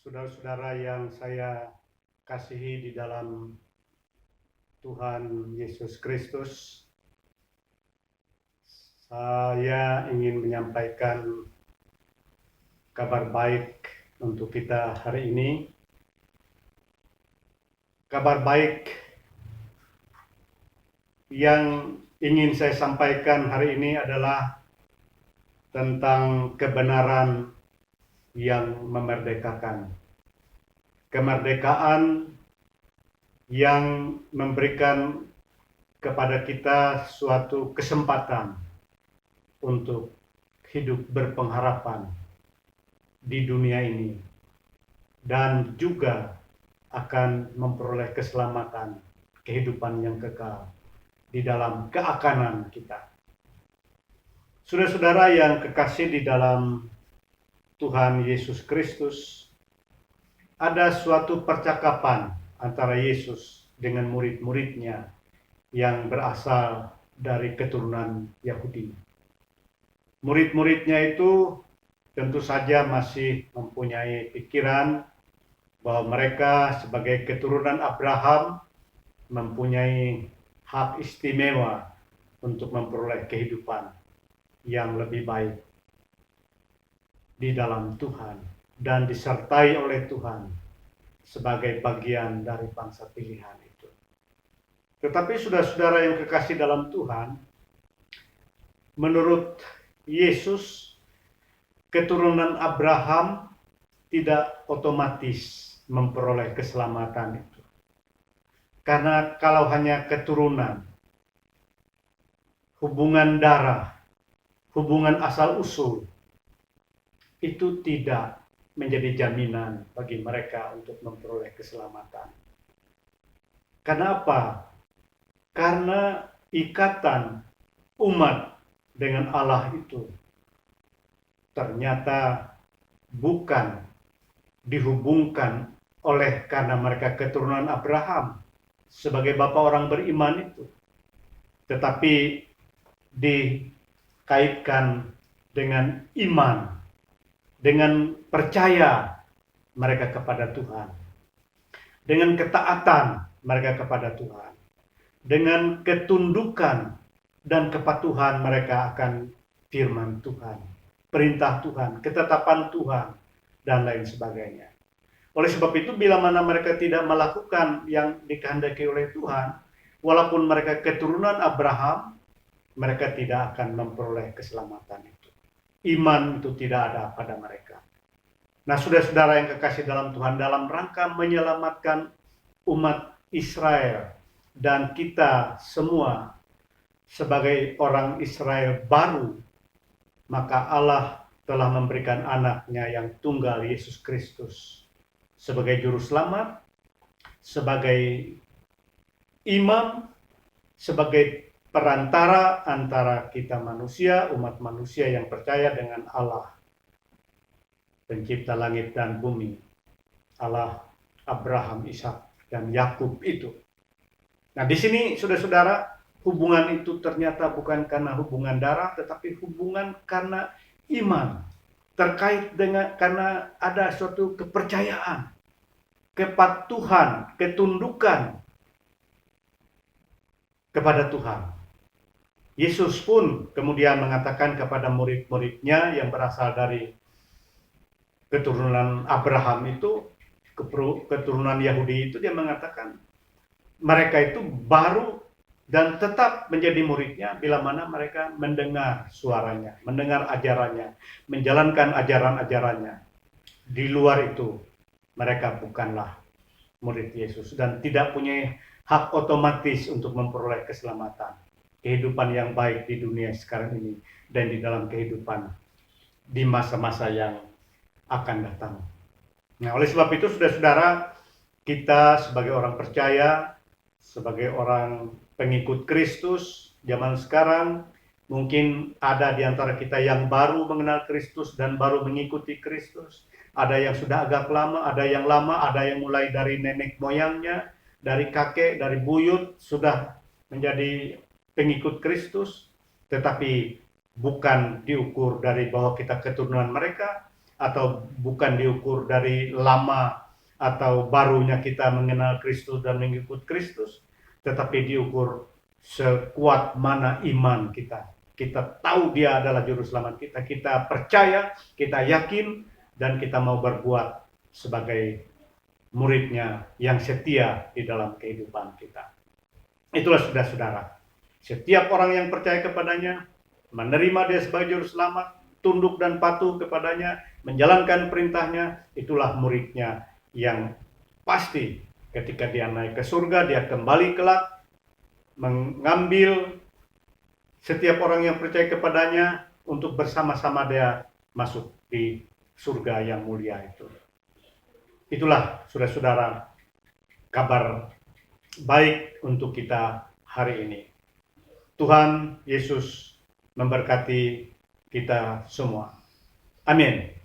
Saudara-saudara yang saya kasihi di dalam Tuhan Yesus Kristus, saya ingin menyampaikan kabar baik untuk kita hari ini. Kabar baik yang ingin saya sampaikan hari ini adalah tentang kebenaran yang memerdekakan. Kemerdekaan yang memberikan kepada kita suatu kesempatan untuk hidup berpengharapan di dunia ini dan juga akan memperoleh keselamatan, kehidupan yang kekal di dalam keakanan kita. Saudara-saudara yang kekasih di dalam Tuhan Yesus Kristus, ada suatu percakapan antara Yesus dengan murid-muridnya yang berasal dari keturunan Yahudi. Murid-muridnya itu tentu saja masih mempunyai pikiran bahwa mereka sebagai keturunan Abraham mempunyai hak istimewa untuk memperoleh kehidupan yang lebih baik di dalam Tuhan dan disertai oleh Tuhan sebagai bagian dari bangsa pilihan itu. Tetapi saudara-saudara yang kekasih dalam Tuhan, menurut Yesus, keturunan Abraham tidak otomatis memperoleh keselamatan itu. Karena kalau hanya keturunan, hubungan darah, hubungan asal-usul, itu tidak menjadi jaminan bagi mereka untuk memperoleh keselamatan. Kenapa? Karena ikatan umat dengan Allah itu ternyata bukan dihubungkan oleh karena mereka keturunan Abraham sebagai bapa orang beriman itu, tetapi dikaitkan dengan iman, dengan percaya mereka kepada Tuhan, dengan ketaatan mereka kepada Tuhan, dengan ketundukan dan kepatuhan mereka akan firman Tuhan, perintah Tuhan, ketetapan Tuhan, dan lain sebagainya. Oleh sebab itu, bila mana mereka tidak melakukan yang dikehendaki oleh Tuhan, walaupun mereka keturunan Abraham, mereka tidak akan memperoleh keselamatan itu. Iman itu tidak ada pada mereka. Nah, saudara-saudara yang kekasih dalam Tuhan, dalam rangka menyelamatkan umat Israel dan kita semua sebagai orang Israel baru, maka Allah telah memberikan anaknya yang tunggal, Yesus Kristus, sebagai juru selamat, sebagai imam, sebagai perantara antara kita manusia, umat manusia yang percaya dengan Allah, pencipta langit dan bumi, Allah Abraham, Ishak, dan Yakub itu. Nah, di sini saudara-saudara, hubungan itu ternyata bukan karena hubungan darah, tetapi hubungan karena iman, terkait dengan karena ada suatu kepercayaan, kepatuhan, ketundukan kepada Tuhan. Yesus pun kemudian mengatakan kepada murid-muridnya yang berasal dari keturunan Abraham itu, keturunan Yahudi itu, dia mengatakan mereka itu baru dan tetap menjadi muridnya bila mana mereka mendengar suaranya, mendengar ajarannya, menjalankan ajaran-ajarannya. Di luar itu, mereka bukanlah murid Yesus dan tidak punya hak otomatis untuk memperoleh keselamatan, kehidupan yang baik di dunia sekarang ini dan di dalam kehidupan di masa-masa yang akan datang. Nah, oleh sebab itu, saudara-saudara, kita sebagai orang percaya, sebagai orang pengikut Kristus zaman sekarang, mungkin ada di antara kita yang baru mengenal Kristus dan baru mengikuti Kristus. Ada yang sudah agak lama, ada yang lama, ada yang mulai dari nenek moyangnya, dari kakek, dari buyut, sudah menjadi pengikut Kristus, tetapi bukan diukur dari bahwa kita keturunan mereka, atau bukan diukur dari lama atau barunya kita mengenal Kristus dan mengikut Kristus, tetapi diukur sekuat mana iman kita. Kita tahu Dia adalah juru selamat kita, kita percaya, kita yakin, dan kita mau berbuat sebagai muridnya yang setia di dalam kehidupan kita. Itulah saudara-saudara, setiap orang yang percaya kepadanya, menerima Dia sebagai juru selamat, tunduk dan patuh kepadanya, menjalankan perintahnya, itulah muridnya yang pasti ketika dia naik ke surga, dia kembali kelak mengambil setiap orang yang percaya kepadanya untuk bersama-sama dia masuk di surga yang mulia itu. Itulah saudara-saudara kabar baik untuk kita hari ini. Tuhan Yesus memberkati kita semua. Amin.